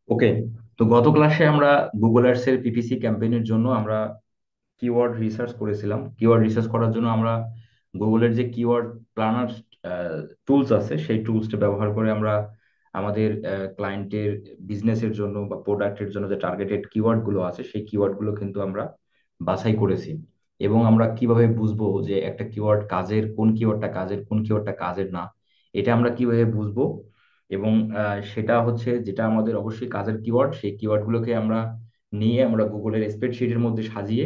ওকে। তো গত ক্লাসে আমরা গুগল অ্যাডস এর পিপিসি ক্যাম্পেইনের জন্য আমরা কিওয়ার্ড রিসার্চ করেছিলাম। কিওয়ার্ড রিসার্চ করার জন্য আমরা গুগলের যে কিওয়ার্ড প্ল্যানার টুলস আছে সেই টুলসটা ব্যবহার করে আমরা আমাদের ক্লায়েন্টের বিজনেসের জন্য বা প্রোডাক্টের জন্য যে টার্গেটেড কিওয়ার্ড গুলো আছে সেই কিওয়ার্ড গুলো কিন্তু আমরা বাছাই করেছি। এবং আমরা কিভাবে বুঝবো যে একটা কিওয়ার্ড কাজের, কোন কিওয়ার্ডটা কাজের, কোন কিওয়ার্ডটা কাজের না, এটা আমরা কিভাবে বুঝবো। এবং সেটা হচ্ছে যেটা আমাদের অবশ্যই কাজের কিওয়ার্ড, সেই কিওয়ার্ড গুলোকে আমরা নিয়ে আমরা গুগলের স্প্রেডশিটের মধ্যে সাজিয়ে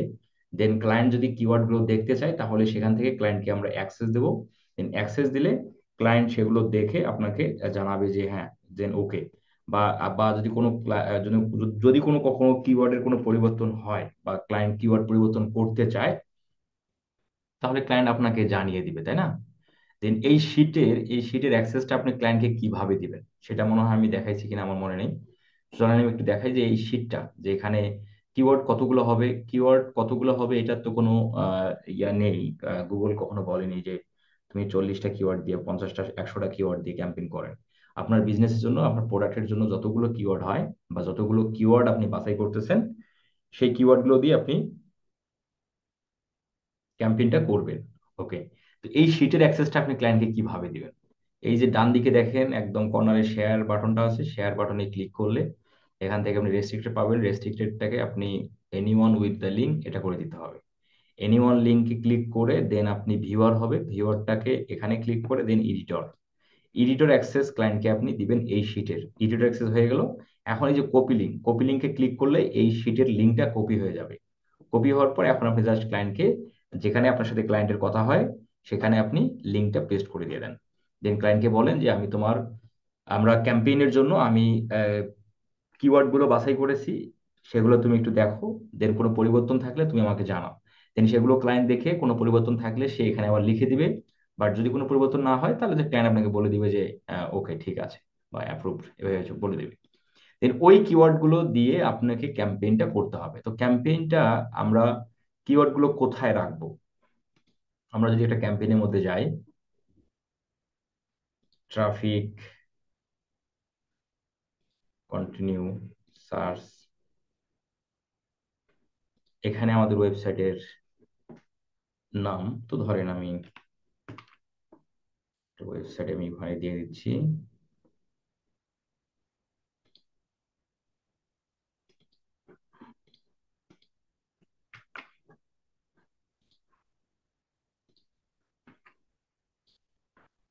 দেন ক্লায়েন্ট যদি কিওয়ার্ড গুলো দেখতে চায় তাহলে সেখান থেকে ক্লায়েন্টকে আমরা অ্যাক্সেস দেবো। দেন অ্যাক্সেস দিলে ক্লায়েন্ট সেগুলো দেখে আপনাকে জানাবে যে হ্যাঁ, দেন ওকে। বা বা যদি কোনো যদি যদি কোনো কখনো কিওয়ার্ডের কোনো পরিবর্তন হয় বা ক্লায়েন্ট কিওয়ার্ড পরিবর্তন করতে চায় তাহলে ক্লায়েন্ট আপনাকে জানিয়ে দিবে, তাই না? দেন এই শিটের অ্যাক্সেসটা আপনি ক্লায়েন্টকে কিভাবে দিবেন সেটা মনে হয় আমি দেখাইছি কিনা আমার মনে নেই। চলেন আমি একটু দেখাই যে এই শিটটা, যে এখানে কিওয়ার্ড কতগুলো হবে এটার তো কোনো ইয়া নেই। গুগল কখনো বলেনি যে তুমি 40টা কিওয়ার্ড দিয়ে, 50টা, 100টা কিওয়ার্ড দিয়ে ক্যাম্পেইন করেন। আপনার বিজনেসের জন্য, আপনার প্রোডাক্টের জন্য যতগুলো কিওয়ার্ড হয় বা যতগুলো কিওয়ার্ড আপনি বাছাই করতেছেন সেই কিওয়ার্ড গুলো দিয়ে আপনি ক্যাম্পেইনটা করবেন। ওকে। তো এই শিটের অ্যাক্সেসটা আপনি ক্লায়েন্টকে কিভাবে দিবেন? এই যে ডান দিকে দেখেন একদম কর্নারে শেয়ার বাটনটা আছে, শেয়ার বাটনে ক্লিক করলে এখান থেকে আপনি রেস্ট্রিক্টেড পাবেন। রেস্ট্রিক্টেডটাকে আপনি এনিওয়ান উইথ দ্য লিঙ্ক এটা করে দিতে হবে। এনিওয়ান লিঙ্কে ক্লিক করে দেন আপনি ভিউয়ার হবে, ভিউয়ারটাকে এখানে ক্লিক করে দেন এডিটর। এডিটর অ্যাক্সেস ক্লায়েন্টকে আপনি দিবেন এই শিটের। এডিটর অ্যাক্সেস হয়ে গেল। এখন এই যে কপি লিঙ্কে ক্লিক করলে এই শিটের লিঙ্কটা কপি হয়ে যাবে। কপি হওয়ার পর এখন আপনি জাস্ট ক্লায়েন্টকে, যেখানে আপনার সাথে ক্লায়েন্টের কথা হয় সেখানে আপনি লিঙ্কটা পেস্ট করে দিয়ে দেন। দেন ক্লায়েন্টকে বলেন যে আমরা ক্যাম্পেইনের জন্য আমি কিওয়ার্ড গুলো বাছাই করেছি, সেগুলো তুমি একটু দেখো। দেন কোনো পরিবর্তন থাকলে তুমি আমাকে জানাও। দেন সেগুলো ক্লায়েন্ট দেখে কোনো পরিবর্তন থাকলে সে এখানে আবার লিখে দিবে। বাট যদি কোনো পরিবর্তন না হয় তাহলে ক্লায়েন্ট আপনাকে বলে দিবে যে ওকে ঠিক আছে বা অ্যাপ্রুভড, এভাবে বলে দিবে। দেন ওই কিওয়ার্ড গুলো দিয়ে আপনাকে ক্যাম্পেইনটা করতে হবে। তো ক্যাম্পেইনটা আমরা কিওয়ার্ড গুলো কোথায় রাখবো? আমরা যদি একটা ক্যাম্পেইনের মধ্যে যাই, ট্রাফিক, কন্টিনিউ, সার্চ, এখানে আমাদের ওয়েবসাইটের নাম, তো ধরেন আমি ওয়েবসাইটে আমি ওখানে দিয়ে দিচ্ছি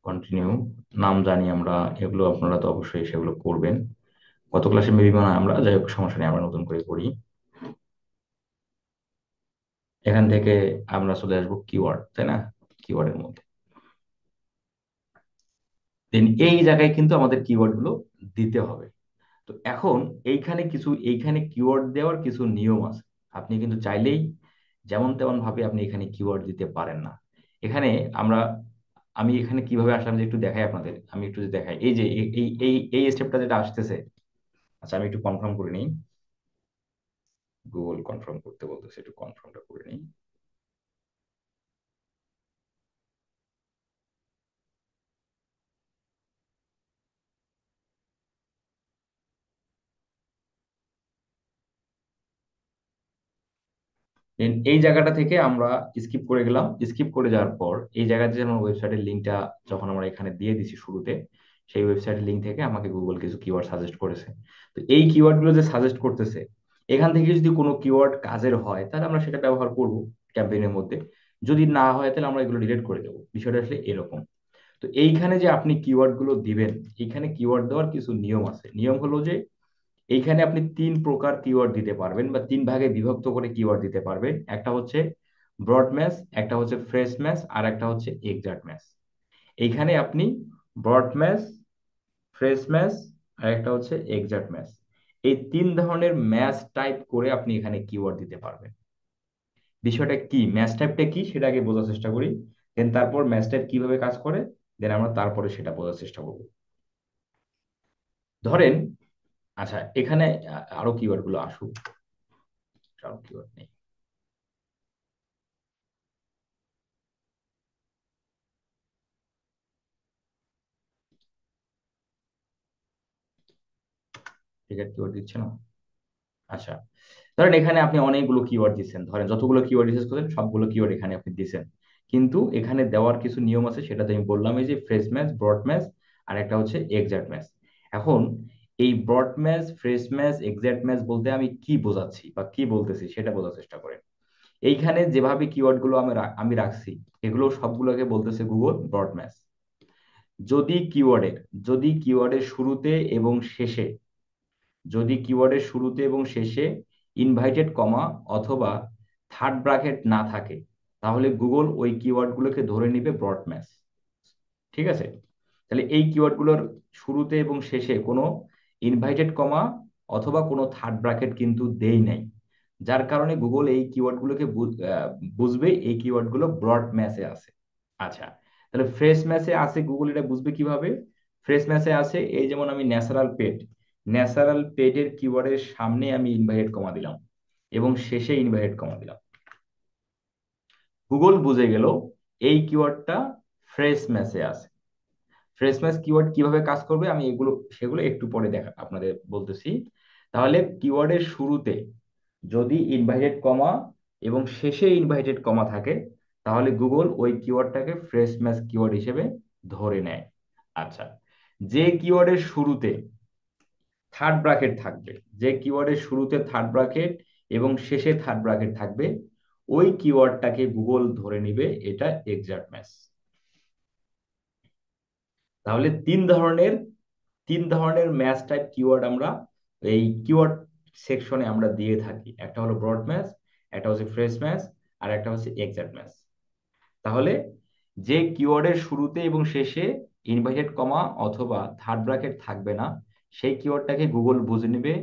কন্টিনিউ, নাম জানি আমরা। এগুলো আপনারা তো অবশ্যই সেগুলো করবেন। গত ক্লাসে মেবি মানে আমরা, যাই হোক সমস্যা নেই, আমরা নতুন করে করি। এখান থেকে আমরা চলে আসবো কিওয়ার্ড, তাই না? কিওয়ার্ডের মধ্যে দেন এই জায়গায় কিন্তু আমাদের কিওয়ার্ড গুলো দিতে হবে। তো এখন এইখানে কিওয়ার্ড দেওয়ার কিছু নিয়ম আছে। আপনি কিন্তু চাইলেই যেমন তেমন ভাবে আপনি এখানে কিওয়ার্ড দিতে পারেন না। এখানে আমরা আমি এখানে কিভাবে আসলাম যে একটু দেখাই আপনাদের, আমি একটু যদি দেখাই এই যে এই স্টেপটা যেটা আসতেছে। আচ্ছা আমি একটু কনফার্ম করে নিই। গুগল কনফার্ম করতে বলতেছে, একটু কনফার্মটা করে নিই। Then এই জায়গাটা থেকে আমরা স্কিপ করে গেলাম। স্কিপ করে যাওয়ার পর এই জায়গাতে যে আমার ওয়েবসাইটের লিঙ্কটা যখন আমরা এখানে দিয়ে দিছি শুরুতে, সেই ওয়েবসাইটের লিঙ্ক থেকে আমাকে গুগল কিছু কিওয়ার্ড সাজেস্ট করেছে। তো এই কিওয়ার্ড গুলো যে সাজেস্ট করতেছে, এখান থেকে যদি কোনো কিওয়ার্ড কাজের হয় তাহলে আমরা সেটা ব্যবহার করব ক্যাম্পেইনের মধ্যে। যদি না হয় তাহলে আমরা এগুলো ডিলিট করে দেবো। বিষয়টা আসলে এরকম। তো এইখানে যে আপনি কিওয়ার্ড গুলো দিবেন, এইখানে কিওয়ার্ড দেওয়ার কিছু নিয়ম আছে। নিয়ম হলো যে এইখানে আপনি 3 প্রকার কিওয়ার্ড দিতে পারবেন বা 3 ভাগে বিভক্ত করে কিওয়ার্ড দিতে পারবেন। একটা হচ্ছে ব্রড ম্যাচ, একটা হচ্ছে ফ্রেশ ম্যাচ, আর একটা হচ্ছে এক্সাক্ট ম্যাচ। এইখানে আপনি ব্রড ম্যাচ, ফ্রেশ ম্যাচ, আর একটা হচ্ছে এক্সাক্ট ম্যাচ, এই 3 ধরনের ম্যাচ টাইপ করে আপনি এখানে কিওয়ার্ড দিতে পারবেন। বিষয়টা কি, ম্যাচ টাইপটা কি সেটা আগে বোঝার চেষ্টা করি। দেন তারপর ম্যাচ টাইপ কিভাবে কাজ করে, দেন আমরা তারপরে সেটা বোঝার চেষ্টা করব। ধরেন, আচ্ছা এখানে আরো কিওয়ার্ড গুলো আসুক। আরো কিওয়ার্ড নেই। ক্রিকেট কিওয়ার্ড দিচ্ছে না। আচ্ছা, ধরেন এখানে আপনি অনেকগুলো কিওয়ার্ড দিচ্ছেন, ধরেন যতগুলো কিওয়ার্ড রিসার্চ করেন সবগুলো কিওয়ার্ড এখানে আপনি দিচ্ছেন, কিন্তু এখানে দেওয়ার কিছু নিয়ম আছে, সেটা তো আমি বললাম, এই যে ফ্রেশ ম্যাচ, ব্রড ম্যাচ, আর একটা হচ্ছে এক্সাক্ট ম্যাচ। এখন এই broad match, fresh match, exact match বলতে আমি কি বোঝাচ্ছি বা কি বলতেছি সেটা বোঝার চেষ্টা করেন। এইখানে যেভাবে কিওয়ার্ড গুলো আমি রাখছি, এগুলো সবগুলোকে বলতেছে গুগল ব্রড ম্যাচ। যদি কিওয়ার্ডের যদি কিওয়ার্ডের শুরুতে এবং শেষে যদি কিওয়ার্ডের শুরুতে এবং শেষে ইনভাইটেড কমা অথবা থার্ড ব্র্যাকেট না থাকে, তাহলে গুগল ওই কিওয়ার্ডগুলোকে ধরে নিবে ব্রড ম্যাচ। ঠিক আছে? তাহলে এই কিওয়ার্ডগুলোর শুরুতে এবং শেষে কোনো ইনভাইটেড কমা অথবা কোনো থার্ড ব্র্যাকেট কিন্তু দেই নাই, যার কারণে গুগল এই কিওয়ার্ডগুলোকে বুঝবে এই কিওয়ার্ডগুলো ব্রড ম্যাচে আছে। আচ্ছা, তাহলে ফ্রেশ ম্যাচে আছে, গুগল এটা বুঝবে কিভাবে? ফ্রেশ ম্যাচে আছে, এই যেমন আমি ন্যাচারাল পেট, ন্যাচারাল পেটের কিওয়ার্ডের সামনে আমি ইনভাইটেড কমা দিলাম এবং শেষে ইনভাইটেড কমা দিলাম, গুগল বুঝে গেল এই কিওয়ার্ডটা ফ্রেশ ম্যাচে আছে। ফ্রেশ ম্যাচ কিওয়ার্ড কিভাবে কাজ করবে আমি সেগুলো একটু পরে আপনাদের বলতেছি। তাহলে কিওয়ার্ডের শুরুতে যদি ইনভাইটেড কমা এবং শেষে ইনভাইটেড কমা থাকে, তাহলে গুগল ওই কিওয়ার্ডটাকে ফ্রেশ ম্যাচ কিওয়ার্ড হিসেবে ধরে নেয়। আচ্ছা, যে কিওয়ার্ডের শুরুতে থার্ড ব্র্যাকেট থাকবে, যে কিওয়ার্ডের শুরুতে থার্ড ব্র্যাকেট এবং শেষে থার্ড ব্র্যাকেট থাকবে, ওই কিওয়ার্ডটাকে গুগল ধরে নিবে এটা এক্সাক্ট ম্যাচ। তাহলে তিন ধরনের ম্যাচ টাইপ কিওয়ার্ড আমরা এই কিওয়ার্ড সেকশনে আমরা দিয়ে থাকি। একটা হলো ব্রড ম্যাচ, একটা হচ্ছে ফ্রেশ ম্যাচ, আর একটা হচ্ছে এক্সাক্ট ম্যাচ। তাহলে যে কিওয়ার্ডের শুরুতে এবং শেষে ইনভাইটেড কমা অথবা থার্ড ব্র্যাকেট থাকবে না, সেই কিওয়ার্ডটাকে গুগল বুঝে নেবে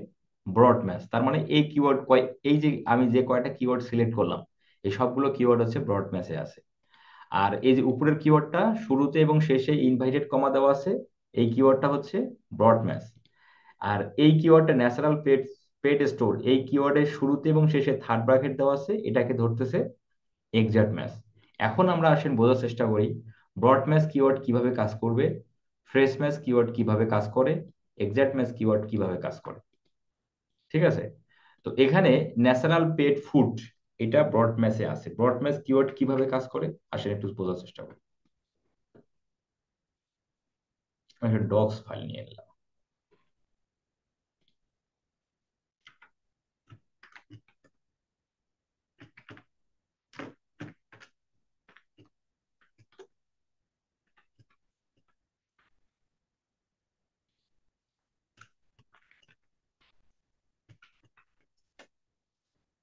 ব্রড ম্যাচ। তার মানে এই কিওয়ার্ড এই যে আমি যে কয়টা কিওয়ার্ড সিলেক্ট করলাম, এই সবগুলো কিওয়ার্ড হচ্ছে ব্রড ম্যাচে আছে। আর এই যে উপরের কিওয়ার্ডটা শুরুতে এবং শেষে ইনভাইটেড কমা দেওয়া আছে, এই কিওয়ার্ডটা হচ্ছে ব্রড ম্যাচ। আর এই কিওয়ার্ডটা ন্যাচারাল পেট পেট স্টোর, এই কিওয়ার্ডের শুরুতে এবং শেষে থার্ড ব্র্যাকেট দেওয়া আছে, এটাকে ধরতেছে এক্সাক্ট ম্যাচ। এখন আমরা আসেন বোঝার চেষ্টা করি ব্রড ম্যাচ কিওয়ার্ড কিভাবে কাজ করবে, ফ্রেশ ম্যাচ কিওয়ার্ড কিভাবে কাজ করে, এক্সাক্ট ম্যাচ কিওয়ার্ড কিভাবে কাজ করে। ঠিক আছে? তো এখানে ন্যাচারাল পেট ফুড, এটা ব্রড ম্যাচে আছে। ব্রড ম্যাচ কিওয়ার্ড কিভাবে কাজ করে আসেন একটু বোঝার চেষ্টা করি। আমি একটা ডক্স ফাইল নিয়ে নিলাম।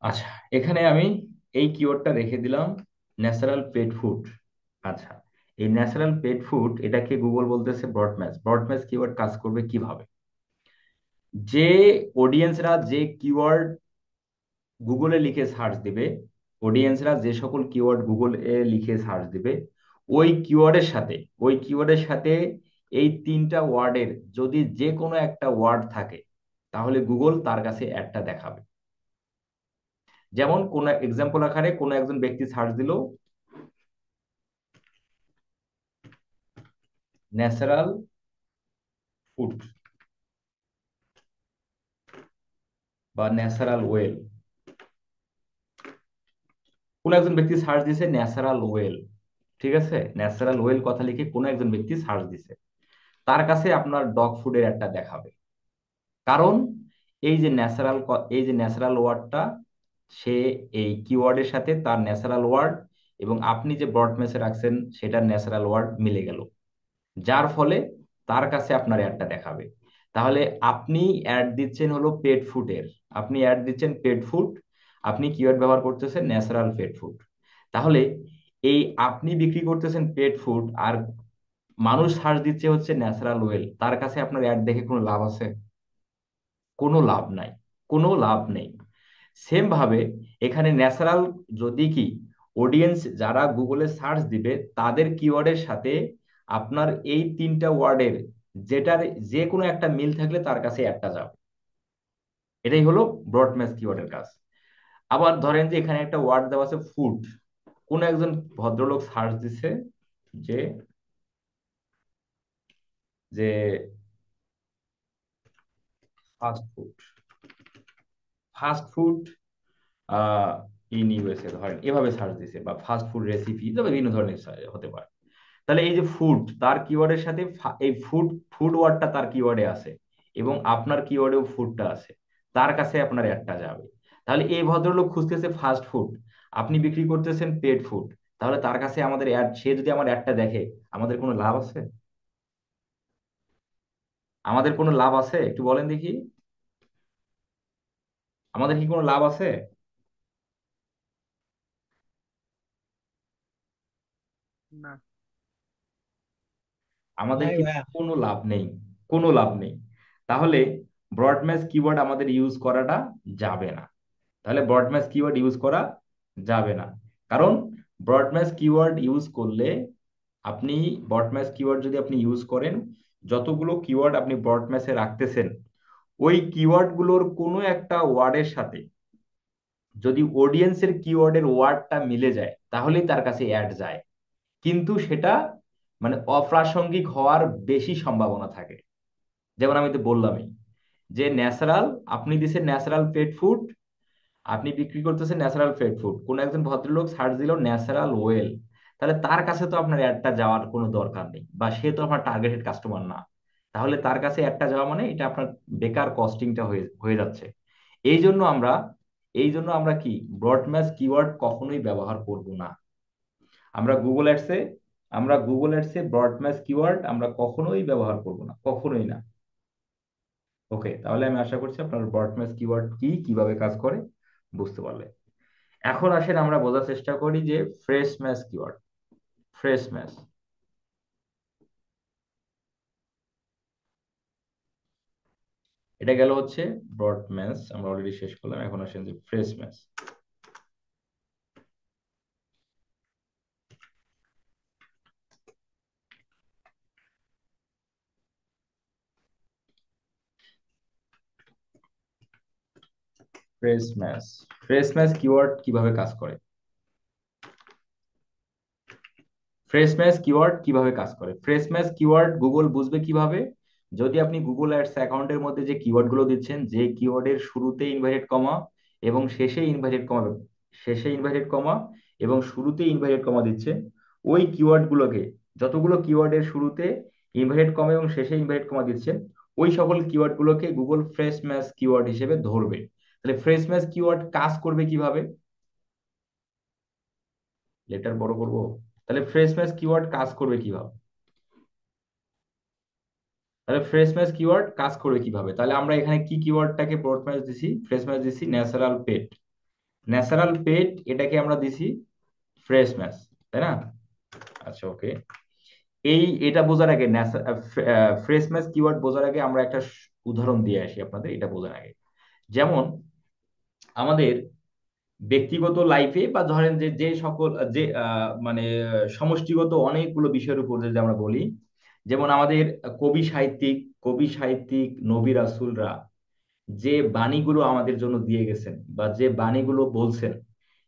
আচ্ছা, এখানে আমি এই কিওয়ার্ডটা রেখে দিলাম, ন্যাচারাল পেট ফুড। আচ্ছা, এই ন্যাচারাল পেট ফুড এটাকে গুগল বলতেছে broad match. Broad match keyword কাজ করবে কিভাবে? যে অডিয়েন্সরা যে কিওয়ার্ড গুগলে লিখে সার্চ দিবে, অডিয়েন্সরা যে সকল কিওয়ার্ড গুগল এ লিখে সার্চ দিবে, ওই কিওয়ার্ডের সাথে এই তিনটা ওয়ার্ডের যদি যে কোনো একটা ওয়ার্ড থাকে, তাহলে গুগল তার কাছে একটা দেখাবে। যেমন কোন এক্সাম্পল আকারে কোন একজন ব্যক্তি সার্চ দিল ন্যাচারাল ফুড বা ন্যাচারাল ওয়েল, কোন একজন ব্যক্তি সার্চ দিছে ন্যাচারাল ওয়েল। ঠিক আছে, ন্যাচারাল ওয়েল কথা লিখে কোন একজন ব্যক্তি সার্চ দিছে, তার কাছে আপনার ডগ ফুডের একটা দেখাবে। কারণ এই যে ন্যাচারাল ওয়ার্ডটা, সে এই কিওয়ার্ডের সাথে তার ন্যাচারাল ওয়ার্ড এবং আপনি যে ব্রড ম্যাচে রাখছেন সেটার ন্যাচারাল ওয়ার্ড মিলে গেল, যার ফলে তার কাছে আপনার অ্যাডটা দেখাবে। তাহলে আপনি অ্যাড দিচ্ছেন হলো পেট ফুডের, আপনি অ্যাড দিচ্ছেন পেট ফুড, আপনি কিওয়ার্ড ব্যবহার করতেছেন ন্যাচারাল পেট ফুড। তাহলে এই আপনি বিক্রি করতেছেন পেট ফুড আর মানুষ সার্চ দিচ্ছে হচ্ছে ন্যাচারাল ওয়েল, তার কাছে আপনার অ্যাড দেখে কোনো লাভ আছে? কোনো লাভ নাই, কোনো লাভ নেই। সেম ভাবে এখানে ন্যাচারাল, যদি কি অডিয়েন্স যারা গুগলে সার্চ দিবে তাদের কিওয়ার্ডের সাথে আপনার এই তিনটা ওয়ার্ডের যেটার যে কোনো একটা মিল থাকলে তার কাছে একটা যাবে। এটাই হলো ব্রড ম্যাচ কিওয়ার্ডের কাজ। আবার ধরেন যে এখানে একটা ওয়ার্ড দেওয়া আছে ফুড, কোন একজন ভদ্রলোক সার্চ দিছে যে যে fast food, fast food in USA ধরেন এভাবে সার্চ দিছে, বা ফাস্ট ফুড রেসিপি, তবে বিভিন্ন ধরনের হতে পারে। তাহলে এই যে ফুড তার কিওয়ার্ডের সাথে এই ফুড, ফুড ওয়ার্ডটা তার কিওয়ার্ডে আছে, এবং আপনার কিওয়ার্ডেও ফুডটা আছে, তার কাছে আপনার অ্যাডটা যাবে। তাহলে এই ভদ্রলোক খুঁজতেছে ফাস্ট ফুড, আপনি বিক্রি করতেছেন পেট ফুড, তাহলে তার কাছে আমাদের অ্যাড, সে যদি আমার অ্যাডটা দেখে, আমাদের কোনো লাভ আছে? আমাদের কোনো লাভ আছে একটু বলেন দেখি, আমাদের কি কোনো লাভ আছে? না। আমাদের নাই কিন্তু ভাইয়া। কোনো লাভ নেই, কোনো লাভ নেই। তাহলে ব্রডম্যাচ কিওয়ার্ড আমাদের ইউজ করাটা যাবে না। তাহলে ব্রডম্যাচ কিওয়ার্ড ইউজ করা যাবে না, কারণ ব্রডম্যাচ কিওয়ার্ড ইউজ করলে আপনি, ব্রডম্যাচ কিওয়ার্ড যদি আপনি ইউজ করেন, যতগুলো কিওয়ার্ড আপনি ব্রডম্যাচে রাখতেছেন, ওই কিওয়ার্ড গুলোর কোনো একটা ওয়ার্ডের সাথে যদি অডিয়েন্সের কিওয়ার্ডের ওয়ার্ডটা মিলে যায়, তাহলেই তার কাছে অ্যাড যায়। কিন্তু সেটা মানে অপ্রাসঙ্গিক হওয়ার বেশি সম্ভাবনা থাকে। যেমন আমি তো বললামই যে ন্যাচারাল, আপনি দিচ্ছেন ন্যাচারাল পেট ফুড, আপনি বিক্রি করতেছেন ন্যাচারাল পেট ফুড, কোন একজন ভদ্রলোক সার্চ দিল ন্যাচারাল ওয়েল, তাহলে তার কাছে তো আপনার অ্যাডটা যাওয়ার কোনো দরকার নেই, বা সে তো আপনার টার্গেটেড কাস্টমার না। তাহলে তার কাছে অ্যাডটা যাওয়া মানে এটা আপনার বেকার কস্টিংটা হয়ে হয়ে যাচ্ছে। এই জন্য আমরা, এই জন্য আমরা কি ব্রডম্যাচ কিওয়ার্ড কখনোই ব্যবহার করব না। আমরা গুগল অ্যাডসে, আমরা গুগল অ্যাডসে ব্রডম্যাচ কিওয়ার্ড আমরা কখনোই ব্যবহার করব না, কখনোই না। ওকে, তাহলে আমি আশা করছি আপনার ব্রডম্যাচ কিওয়ার্ড কি, কিভাবে কাজ করে বুঝতে পারলে। এখন আসেন আমরা বোঝার চেষ্টা করি যে fresh match keyword. Fresh match, এটা গেল হচ্ছে ব্রড ম্যাচ, আমরা অলরেডি শেষ করলাম। এখন আসেন যে fresh match. Fresh match, fresh match keyword কিভাবে কাজ করে? ফ্রেশ ম্যাচ কিওয়ার্ড কিভাবে কাজ করে? ফ্রেশ ম্যাচ কিওয়ার্ড গুগল বুঝবে কিভাবে? যদি আপনি গুগল অ্যাডস অ্যাকাউন্টের মধ্যে যে কিওয়ার্ড গুলো দিচ্ছেন, যে কিওয়ার্ডের শুরুতে ইনভার্টেড কমা এবং শেষে ইনভার্টেড কমা, শেষে ইনভার্টেড কমা এবং শুরুতে ইনভার্টেড কমা দিচ্ছেন, ওই কিওয়ার্ড গুলোকে, যতগুলো কিওয়ার্ডের শুরুতে ইনভার্টেড কমা এবং শেষে ইনভার্টেড কমা দিচ্ছেন, ওই সকল কিওয়ার্ড গুলোকে গুগল ফ্রেশ ম্যাচ কিওয়ার্ড হিসেবে ধরবে। তাহলে ফ্রেশ ম্যাচ কিওয়ার্ড কাজ করবে কিভাবে? লেটার বড় করব। তাহলে ফ্রেশ ম্যাচ কিওয়ার্ড কাজ করবে কিভাবে? তাহলে ফ্রেশ ম্যাচ কিওয়ার্ড কাজ করবে কিভাবে? তাহলে আমরা এখানে কি কিওয়ার্ডটাকে ব্রড ম্যাচ দিছি, ফ্রেশ ম্যাচ দিছি ন্যাচারাল পেট, ন্যাচারাল পেট এটাকে আমরা দিছি ফ্রেশ ম্যাচ, তাই না? আচ্ছা ওকে, এই এটা বোঝার আগে, ফ্রেশ ম্যাচ কিওয়ার্ড বোঝার আগে আমরা একটা উদাহরণ দিয়ে আসি আপনাদের, এটা বোঝার আগে। যেমন আমাদের ব্যক্তিগত লাইফে, বা ধরেন যে যে সকল যে মানে সমষ্টিগত অনেকগুলো বিষয়ের উপর যদি আমরা বলি, যেমন আমাদের কবি সাহিত্যিক, কবি সাহিত্যিক নবী রাসূলরা যে বাণীগুলো আমাদের জন্য দিয়ে গেছেন, বা যে বাণীগুলো বলছেন,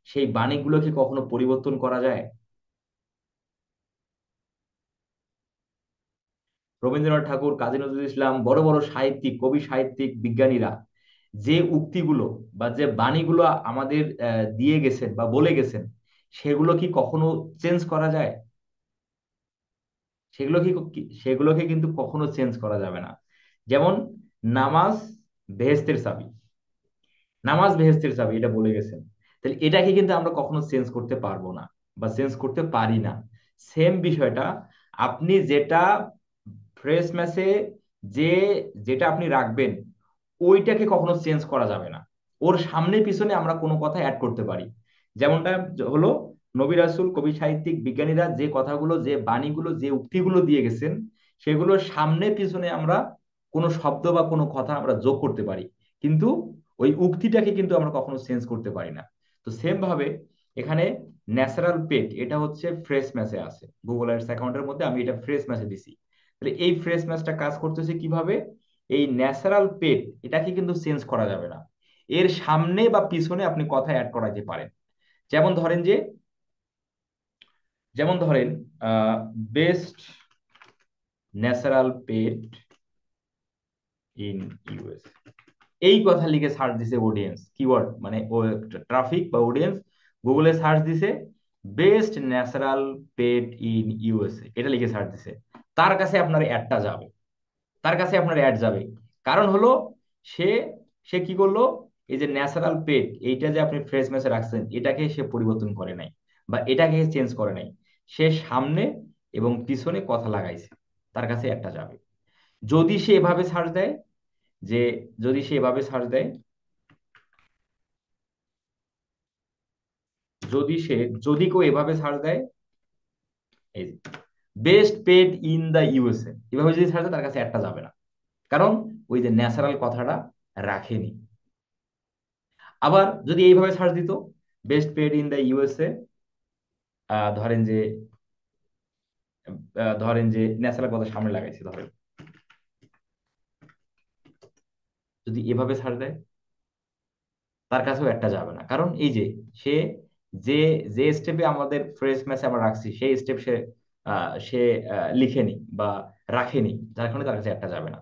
সেই বাণীগুলো কি কখনো পরিবর্তন করা যায়? রবীন্দ্রনাথ ঠাকুর, কাজী নজরুল ইসলাম, বড় বড় সাহিত্যিক, কবি সাহিত্যিক, বিজ্ঞানীরা যে উক্তিগুলো বা যে বাণীগুলো আমাদের দিয়ে গেছেন বা বলে গেছেন, সেগুলো কি কখনো চেঞ্জ করা যায়? সেগুলো কি, সেগুলোকে কিন্তু কখনো চেঞ্জ করা যাবে না। যেমন নামাজ বেহেশতের চাবি, নামাজ বেহেশতের চাবি, এটা বলে গেছেন। তাহলে এটাকে কিন্তু আমরা কখনো চেঞ্জ করতে পারবো না, বা চেঞ্জ করতে পারি না। সেম বিষয়টা, আপনি যেটা ফ্রেশ ম্যাচে, যে যেটা আপনি রাখবেন, ওইটাকে কখনো চেঞ্জ করা যাবে না। ওর সামনে পিছনে আমরা কোনো কথা অ্যাড করতে পারি। যেমনটা হলো, নবী রাসূল, কবি সাহিত্যিক, বিজ্ঞানীরা যে কথাগুলো, যে বাণীগুলো, যে উক্তিগুলো দিয়ে গেছেন, সেগুলোর সামনে পিছনে আমরা কোনো শব্দ বা কোনো কথা আমরা যোগ করতে পারি, কিন্তু ওই উক্তিটাকে কিন্তু আমরা কখনো চেঞ্জ করতে পারি না। তো সেম ভাবে এখানে ন্যাচারাল পেট এটা হচ্ছে ফ্রেশ ম্যাচে আছে, গুগল অ্যাডস অ্যাকাউন্টের মধ্যে আমি এটা ফ্রেশ ম্যাচে দিছি। তাহলে এই ফ্রেশ ম্যাচটা কাজ করতেছে কিভাবে? এই ন্যাচারাল পেট এটাকে কিন্তু চেঞ্জ করা যাবে না, এর সামনে বা পিছনে আপনি কথা অ্যাড করাতে পারেন। যেমন ধরেন যে, যেমন ধরেন best natural pet in US, এই কথা লিখে সার্চ দিছে অডিয়েন্স কিওয়ার্ড, মানে ট্রাফিক বা অডিয়েন্স গুগলে সার্চ দিছে best natural pet in USA, এটা লিখে সার্চ দিছে। তার কাছে আপনার অ্যাডটা যাবে, তার কাছে আপনার অ্যাড যাবে। কারণ হলো সে সে কি করলো, এই যে ন্যাচারাল পেট এইটা যে আপনি ফ্রেশ ম্যাচে রাখছেন এটাকে সে পরিবর্তন করে নাই বা এটাকে চেঞ্জ করে নাই, সে সামনে এবং পিছনে কথা লাগাইছে, তার কাছে একটা যাবে। যদি সে এভাবে সার্চ দেয়, যে যদি সে এভাবে সার্চ দেয়, যদি সে যদি কেউ এভাবে সার্চ দেয়, এই best paid in the USA, এভাবে যদি সার্চ দেয় তার কাছে একটা যাবে না, কারণ ওই যে ন্যাচারাল কথাটা রাখেনি। আবার যদি এইভাবে সার্চ দিত best paid in the USA, ধরেন যে ধরেন যে ন্যাচারাল কথা সামনে লাগাইছে ধরেন, যদি এভাবে ছাড় দেয় তার কাছেও একটা যাবে না, কারণ এই যে সে যে যে স্টেপে আমাদের ফ্রেশ ম্যাচে আমরা রাখছি সেই স্টেপ সে লিখেনি বা রাখেনি, যার কারণে তার কাছে একটা যাবে না।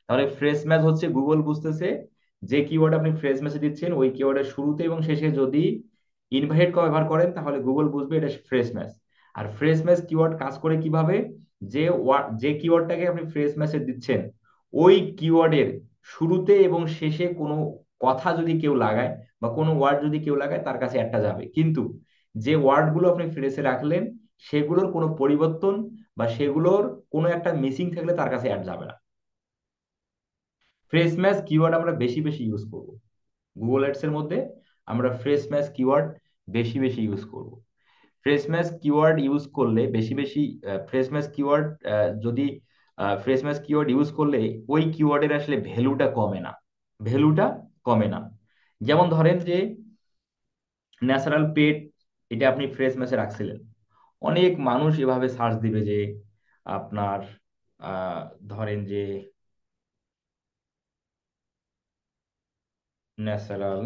তাহলে ফ্রেশ ম্যাচ হচ্ছে গুগল বুঝতেছে যে কিওয়ার্ড আপনি ফ্রেশ ম্যাচে দিচ্ছেন ওই কিওয়ার্ডের শুরুতে এবং শেষে যদি ইনভাইট ব্যবহার করেন তাহলে গুগল বুঝবে এটা ফ্রেশ ম্যাচ। আর ফ্রেশ ম্যাচ কিওয়ার্ড কাজ করে কিভাবে, যে কিওয়ার্ডটাকে আপনি ফ্রেশ ম্যাচে দিচ্ছেন ওই কিওয়ার্ডের শুরুতে এবং শেষে কোনো কথা যদি কেউ লাগায় বা কোনো ওয়ার্ড যদি কেউ লাগায় তার কাছে একটা যাবে, কিন্তু যে ওয়ার্ডগুলো আপনি ফ্রেশে রাখলেন সেগুলোর কোনো পরিবর্তন বা সেগুলোর কোনো একটা মিসিং থাকলে তার কাছে অ্যাড যাবে না। ফ্রেশ ম্যাচ কিওয়ার্ড আমরা বেশি বেশি ইউজ করব গুগল অ্যাডস এর মধ্যে, আমরা ফ্রেশ ম্যাচ কিওয়ার্ড বেশি বেশি ইউজ করব। ফ্রেশ ম্যাচ কিওয়ার্ড ইউজ করলে বেশি বেশি, ফ্রেশ ম্যাচ কিওয়ার্ড যদি ফ্রেশ ম্যাচ কিওয়ার্ড ইউজ করলে ওই কিওয়ার্ডের আসলে ভ্যালুটা কমে না, ভ্যালুটা কমে না। যেমন ধরেন যে ন্যাচারাল পেট, এটা আপনি ফ্রেশ ম্যাচে রাখছিলেন, অনেক মানুষ এভাবে সার্চ দিবে যে আপনার আহ, ধরেন যে ন্যাচারাল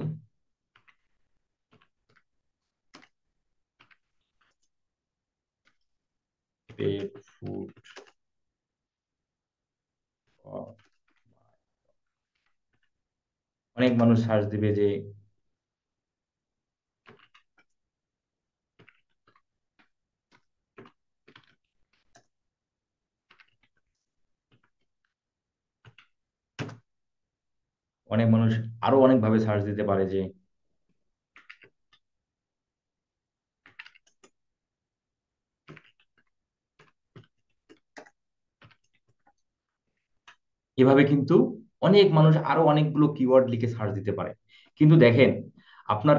পেট ফুড, অনেক মানুষ সার্চ দিবে যে অনেক মানুষ আরো অনেক ভাবে সার্চ দিতে পারে যে এভাবে কিন্তু অনেক মানুষ আরো অনেকগুলো কিওয়ার্ড লিখে সার্চ দিতে পারে। কিন্তু দেখেন আপনার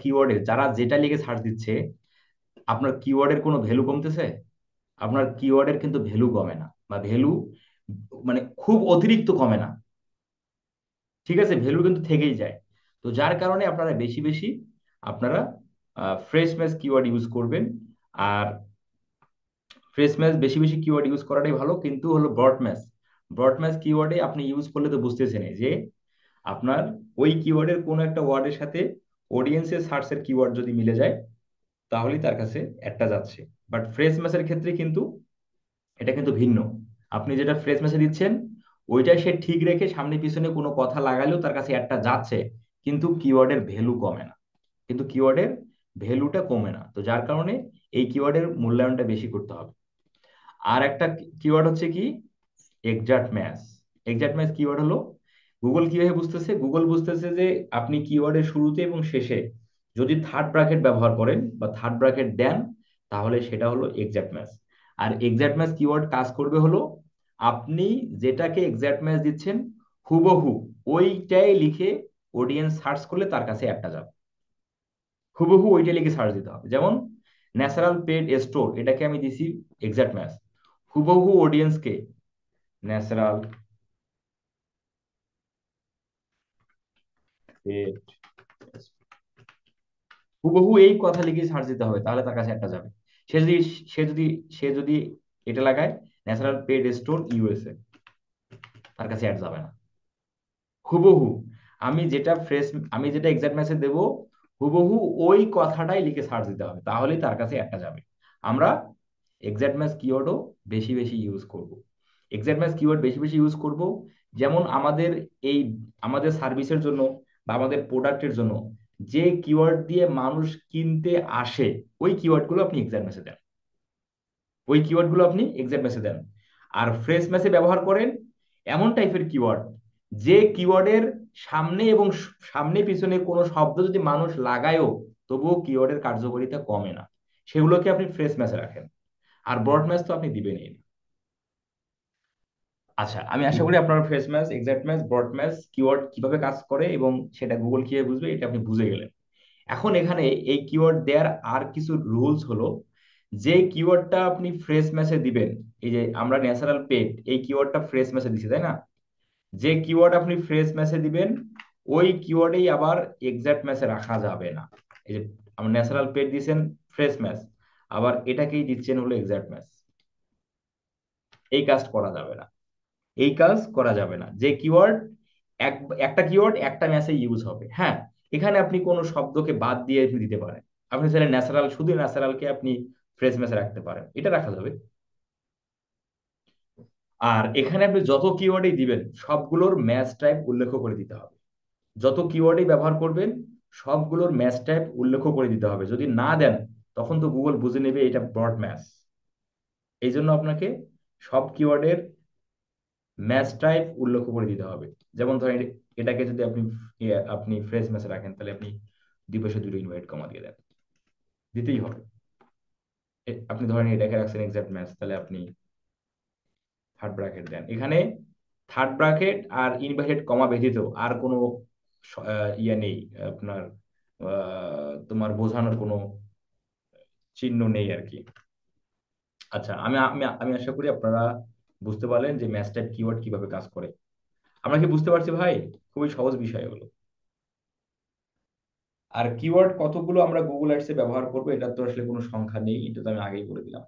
কিওয়ার্ডের যারা যেটা লিখে সার্চ দিচ্ছে আপনার কিওয়ার্ডের কোনো ভ্যালু কমতেছে? আপনার কিওয়ার্ডের কিন্তু ভ্যালু কমে না, বা ভ্যালু মানে খুব অতিরিক্ত কমে না, ঠিক আছে, ভ্যালু কিন্তু থেকেই যায়। তো যার কারণে আপনারা বেশি বেশি আপনারা ফ্রেশ ম্যাচ কিওয়ার্ড ইউজ করবেন। আর ফ্রেশ ম্যাচ বেশি বেশি কিওয়ার্ড ইউজ করাটাই ভালো, কিন্তু হলো ব্রড ম্যাচ কিওয়ার্ডে আপনি ইউজ করলে তো বুঝতেছেন যে আপনার ওই কিওয়ার্ডের কোনো একটা ওয়ার্ডের সাথে অডিয়েন্সের সার্চের কিওয়ার্ড যদি মিলে যায় তাহলেই তার কাছে একটা যাচ্ছে। বাট ফ্রেশ ম্যাচের ক্ষেত্রে কিন্তু এটা কিন্তু ভিন্ন, আপনি যেটা ফ্রেশ ম্যাচে দিচ্ছেন ওইটা সে ঠিক রেখে সামনে পিছনে কোনো কথা লাগালেও তার কাছে একটা যাচ্ছে, কিন্তু কিওয়ার্ডের ভ্যালু কমে না, কিন্তু কিওয়ার্ডের ভ্যালুটা কমে না। তো যার কারণে এই কিওয়ার্ডের মূল্যায়নটা বেশি করতে হবে। আর একটা কিওয়ার্ড হচ্ছে কি exact match. Exact match keyword হলো গুগল কিভাবে বুঝতেছে, গুগল বুঝতেছে যে আপনি কিওয়ার্ডের শুরুতে এবং শেষে যদি থার্ড ব্র্যাকেট ব্যবহার করেন বা থার্ড ব্র্যাকেট দেন তাহলে সেটা হলো এক্সাক্ট ম্যাচ। আর এক্সাক্ট ম্যাচ কিওয়ার্ড কাজ করবে হলো আপনি যেটাকে এক্সাক্ট ম্যাচ দিচ্ছেন হুবহু ওইটাই লিখে অডিয়েন্স সার্চ করলে তার কাছে একটা যাবে, হুবহু ওইটা লিখে সার্চ দিতে হবে। যেমন ন্যাচারাল পেড স্টোর, এটাকে আমি দিছি এক্সাক্ট ম্যাচ, হুবহু অডিয়েন্সকে ন্যাচারাল পেড, হুবহু এই কথা লিখে সার্চ দিতে হবে তাহলে তার কাছে একটা যাবে। সে যদি সে যদি সে যদি এটা লাগায় ন্যাচারাল পেড স্টোর ইউএসএ, তার কাছে অ্যাড যাবে না। হুবহু আমি যেটা এক্সাক্ট মেসেজ দেবো হুবহু ওই কথাটাই লিখে সার্চ দিতে হবে তাহলেই তার কাছে একটা যাবে। আমরা এক্সাক্ট ম্যাচ কিওয়ার্ডও বেশি বেশি ইউজ করব, এক্সাক্ট ম্যাচ কিওয়ার্ড বেশি বেশি ইউজ করব। যেমন এই আমাদের সার্ভিসের জন্য বা আমাদের প্রোডাক্টের জন্য যে কিওয়ার্ড দিয়ে মানুষ কিনতে আসে, ওই কিওয়ার্ড গুলো আপনি এক্সাক্ট ম্যাসে দেন, ওই কিওয়ার্ড গুলো আপনি এক্সাক্ট ম্যাসে দেন। আর ফ্রেশ ম্যাসে ব্যবহার করেন এমন টাইপের কিওয়ার্ড, যে কিওয়ার্ডের সামনে এবং সামনে পিছনে কোনো শব্দ যদি মানুষ লাগায়ও তবুও কিওয়ার্ডের কার্যকারিতা কমে না, সেগুলোকে আপনি ফ্রেশ ম্যাসে রাখেন। আর ব্রড ম্যাচ তো আপনি দিবেনই। আচ্ছা, আমি আশা করি আপনার fresh match, exact match, broad match keyword কিভাবে কাজ করে এবং সেটা গুগল কিভাবে বুঝবে এটা আপনি বুঝে গেলেন। এখন এখানে এই কিওয়ার্ড দেওয়ার আর কিছু রুলস হলো, যে কিওয়ার্ডটা আপনি ফ্রেশ ম্যাচে দিবেন, এই যে আমরা ন্যাচারাল পেট এই কিওয়ার্ডটা ফ্রেশ ম্যাচে দিছি তাই না, যে কিওয়ার্ড আপনি ফ্রেশ ম্যাচে দিবেন ওই কিওয়ার্ডেই আবার এক্সাক্ট ম্যাচে রাখা যাবে না। এই যে আমরা ন্যাচারাল পেট দিয়েছেন ফ্রেশ ম্যাচ, আবার এটাকেই দিচ্ছেন হলো এক্সাক্ট ম্যাচ, এই কাজ করা যাবে না। এই কাজ করা যাবে না, যে কিওয়ার্ড এক একটা কিওয়ার্ড একটা ম্যাচে ইউজ হবে। হ্যাঁ, এখানে আপনি কোনো শব্দকে বাদ দিয়ে আপনি দিতে পারেন, আপনি চাইলে ন্যাচারাল, শুধু ন্যাচারালকে আপনি ফ্রেজ ম্যাচে রাখতে পারেন, এটা রাখা যাবে। আর এখানে আপনি যত কিওয়ার্ডই দিবেন সবগুলোর ম্যাচ টাইপ উল্লেখ করে দিতে হবে। যত কিওয়ার্ডই ব্যবহার করবেন সবগুলোর ম্যাচ টাইপ উল্লেখ করে দিতে হবে, যদি না দেন তখন তো গুগল বুঝে নেবে এটা ব্রড ম্যাচ। এই জন্য আপনাকে সব কিওয়ার্ডের ম্যাচ টাইপ উল্লেখ করে দিতে হবে। যেমন ধরেন এটাকে যদি আপনি ফ্রেশ ম্যাচে রাখেন তাহলে আপনি দুই পাশে দুটো ইনভাইট কমা দিয়ে দেন, দিতেই হবে। আপনি ধরেন এটাকে রাখছেন এক্সাক্ট ম্যাচ, তাহলে আপনি থার্ড ব্র্যাকেট দেন এখানে। Third bracket are inverted comma ব্যতীত আর কোনো ইয়ে নেই আপনার, তোমার বোঝানোর কোনো চিহ্ন নেই আর কি। আচ্ছা, আমি আমি আমি আশা করি আপনারা বুঝতে পারলেন যে ম্যাচ টাইপ কিওয়ার্ড কিভাবে কাজ করে। আমরা কি বুঝতে পারছি ভাই? খুবই সহজ বিষয় এগুলো। আর কিওয়ার্ড কতগুলো আমরা গুগল অ্যাডসে ব্যবহার করবো এটা তো আসলে কোনো সংখ্যা নেই, এটা তো আমি আগেই বলে দিলাম।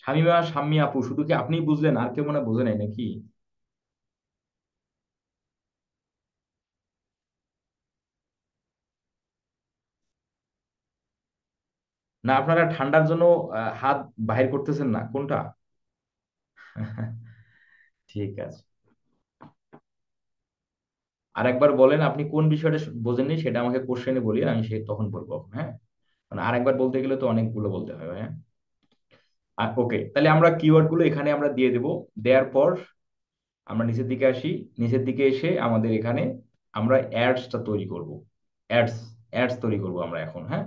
শামিমা, শাম্মী আপু, শুধু কি আপনিই বুঝলেন আর কেউ মনে হয় বোঝে নাই নাকি? না আপনারা ঠান্ডার জন্য হাত বাহির করতেছেন না কোনটা? ঠিক আছে, আর একবার বলেন আপনি কোন বিষয়টা বোঝেননি, সেটা আমাকে কোশ্চেনে বলিয়ে আমি সে তখন বলবো। হ্যাঁ, মানে আরেকবার বলতে গেলে তো অনেকগুলো বলতে হবে। হ্যাঁ, ওকে, তাহলে আমরা কিওয়ার্ড গুলো এখানে আমরা দিয়ে দেবো। দেওয়ার পর আমরা নিচের দিকে আসি। নিচের দিকে এসে আমাদের এখানে আমরা অ্যাডসটা তৈরি করব। অ্যাডস অ্যাডস তৈরি করব আমরা এখন। হ্যাঁ,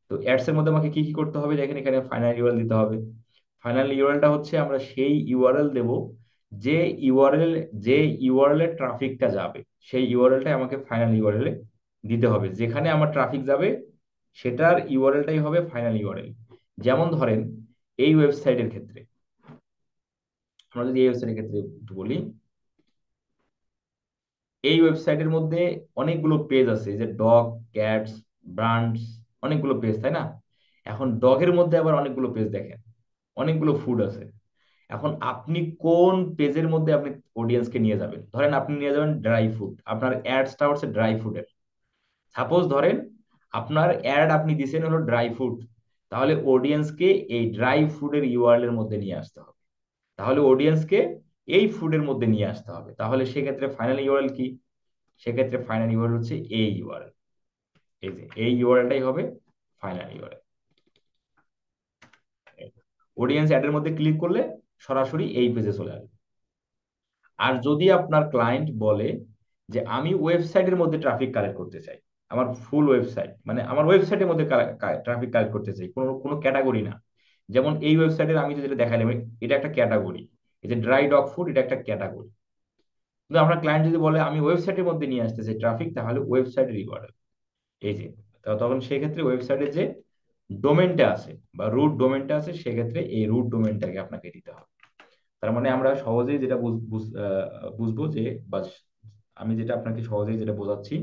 তো অ্যাডস এর মধ্যে আমাকে কি কি করতে হবে দেখেন, এখানে ফাইনাল ইউআরএল দিতে হবে। ফাইনাল ইউআরএলটা হচ্ছে আমরা সেই ইউআরএল দেব যে ইউআরএল যে ইউআরএল এর ট্রাফিকটা যাবে, সেই ইউআরএলটা আমাকে ফাইনাল ইউআরএল এ দিতে হবে। যেখানে আমার ট্রাফিক যাবে সেটার ইউআরএলটাই হবে ফাইনাল ইউআরএল। যেমন ধরেন এই ওয়েবসাইটের ক্ষেত্রে, আমরা যদি এই ওয়েবসাইটের ক্ষেত্রে একটু বলি, এই ওয়েবসাইটের মধ্যে অনেকগুলো পেজ আছে, যে ডগ, ক্যাটস, ব্রান্ডস, অনেকগুলো পেজ তাই না? এখন ডগের মধ্যে আবার অনেকগুলো পেজ দেখেন, অনেকগুলো ফুড আছে। এখন আপনি কোন পেজের মধ্যে আপনি অডিয়েন্সকে নিয়ে যাবেন? ধরেন আপনি নিয়ে যাবেন ড্রাই ফুড, আপনার অ্যাডসটা হচ্ছে ড্রাই ফুডের। সাপোজ ধরেন আপনার অ্যাড আপনি দিছেন হলো ড্রাই ফুড, তাহলে অডিয়েন্সকে এই ড্রাই ফুডের ইউআরএল এর মধ্যে নিয়ে আসতে হবে। তাহলে অডিয়েন্সকে এই ফুডের মধ্যে নিয়ে আসতে হবে, তাহলে সেক্ষেত্রে ফাইনাল ইউআরএল কি? সেক্ষেত্রে ফাইনাল ইউআরএল হচ্ছে এই ইউআরএল। এই যে এই ইউআরএলটাই হবে ফাইনাল ইউআরএল। অডিয়েন্স অ্যাডের মধ্যে ক্লিক করলে সরাসরি এই পেজে চলে আসবে। আর যদি আপনার ক্লায়েন্ট বলে যে আমি ওয়েবসাইটের মধ্যে ট্রাফিক কালেক্ট করতে চাই, আমার ফুল ওয়েবসাইট মানে আমার ওয়েবসাইটের মধ্যে ট্রাফিক কালেক্ট করতে চাই, কোনো কোনো ক্যাটাগরি না। যেমন এই ওয়েবসাইটের আমি যেটা দেখালাম এটা একটা ক্যাটাগরি, এই যে ড্রাই ডগ ফুড এটা একটা ক্যাটাগরি। কিন্তু আপনার ক্লায়েন্ট যদি বলে আমি ওয়েবসাইটের মধ্যে নিয়ে আসতে চাই ট্রাফিক, তাহলে ওয়েবসাইটের ইউআরএল এই যে, তখন সেক্ষেত্রে ওয়েবসাইটের যে ডোমেনটা আছে বা রুট ডোমেনটা আছে সেক্ষেত্রে এই রুট ডোমেনটাকে আপনাকে দিতে হবে। তার মানে আমরা সহজেই যেটা বুঝবো যে, বা আমি যেটা আপনাকে সহজেই যেটা বোঝাচ্ছি,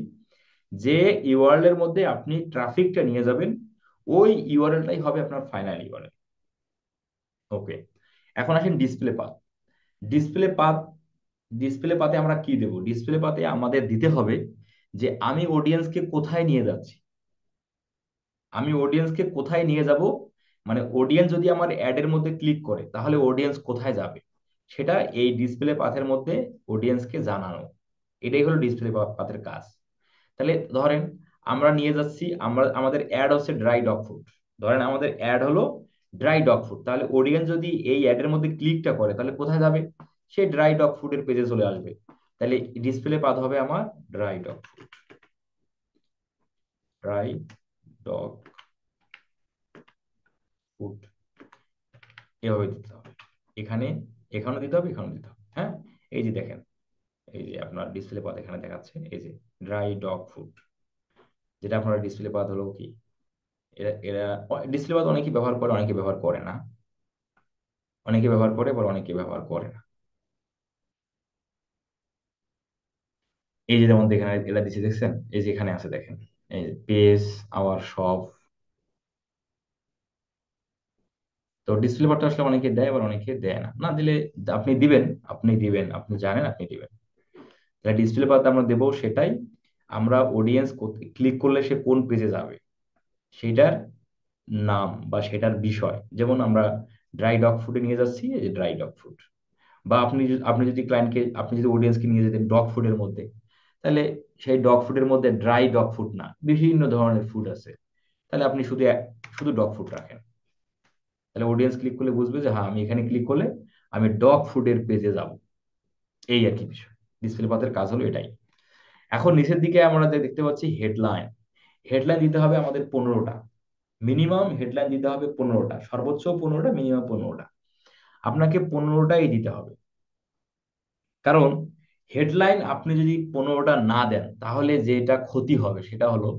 যে ইউআরএল এর মধ্যে আপনি ট্রাফিকটা নিয়ে যাবেন ওই ইউআরএলটাই হবে আপনার ফাইনাল ইউআরএল। ওকে, এখন আসেন display path. Display path, display পাতে আমরা কি দেব? ডিসপ্লে পাতে আমাদের দিতে হবে যে আমি অডিয়েন্সকে কোথায় নিয়ে যাচ্ছি, আমি অডিয়েন্সকে কোথায় নিয়ে যাব, মানে অডিয়েন্স যদি আমার অ্যাডের মধ্যে ক্লিক করে তাহলে অডিয়েন্স কোথায় যাবে, সেটা এই ডিসপ্লে পাথের মধ্যে অডিয়েন্সকে জানানো। এটাই হলো ডিসপ্লে পাথের কাজ। তাহলে ধরেন আমরা নিয়ে যাচ্ছি, আমরা আমাদের অ্যাড হচ্ছে ড্রাই ডগ ফুড, ধরেন আমাদের অ্যাড হলো ড্রাই ডগ ফুড, তাহলে অডিয়েন্স যদি এই অ্যাডের মধ্যে ক্লিকটা করে তাহলে কোথায় যাবে? সে ড্রাই ডগ ফুডের পেজে চলে আসবে। তাহলে ডিসপ্লে পাথ হবে আমার dry dog food, dry dog food, এভাবে দিতে হবে। এখানে, এখানেও দিতে হবে, এখানেও দিতে হবে। হ্যাঁ, এই যে দেখেন, এই যে আপনার ডিসপ্লে পাথ এখানে দেখাচ্ছে, এই যে ড্রাই ডগ ফুড, যেটা আপনার ডিসপ্লে পাথ হলো কি, এরা এরা ডিসপ্লে পাথ অনেকে ব্যবহার করে, অনেকে ব্যবহার করে না, অনেকে ব্যবহার করে আবার অনেকে ব্যবহার করে না। এই যে যেমন দেখেন এরা দিচ্ছে দেখছেন, এই যে এখানে আছে দেখেন, এই পেজ, আওয়ার শপ। তো ডিসপ্লে পাথটা আসলে অনেকে দেয় আবার অনেকে দেয় না, না দিলে আপনি দিবেন, আপনি দিবেন, আপনি জানেন আপনি দিবেন। তাহলে ডিসপ্লে পাথ আমরা দেবো সেটাই, আমরা অডিয়েন্স ক্লিক করলে সে কোন পেজে যাবে সেটার নাম বা সেটার বিষয়, যেমন আমরা ড্রাই ডগ ফুডে নিয়ে যাচ্ছি, এই যে ড্রাই ডগ ফুড। বা আপনি যদি ক্লায়েন্টকে, আপনি যদি অডিয়েন্সকে নিয়ে যেতেন ডগ ফুডের মধ্যে, তাহলে সেই ডগ ফুডের মধ্যে ড্রাই ডগ ফুড না, বিভিন্ন ধরনের ফুড আছে, তাহলে আপনি শুধু শুধু ডগ ফুড রাখেন। তাহলে অডিয়েন্স ক্লিক করলে বুঝবে যে হ্যাঁ আমি এখানে ক্লিক করলে আমি ডগ ফুডের পেজে যাব। এই আর কি বিষয়, ডিসপ্লে পাথের কাজ হলো এটাই। এখন নিচের দিকে আমরা যে দেখতে পাচ্ছি হেডলাইন, হেডলাইন দিতে হবে আমাদের 15টা, মিনিমাম হেডলাইন দিতে হবে 15টা, সর্বোচ্চ 15টা, মিনিমাম 15টা। আপনাকে 15টাই দিতে হবে, কারণ হেডলাইন আপনি যদি 15টা না দেন তাহলে যেটা ক্ষতি হবে সেটা হলো,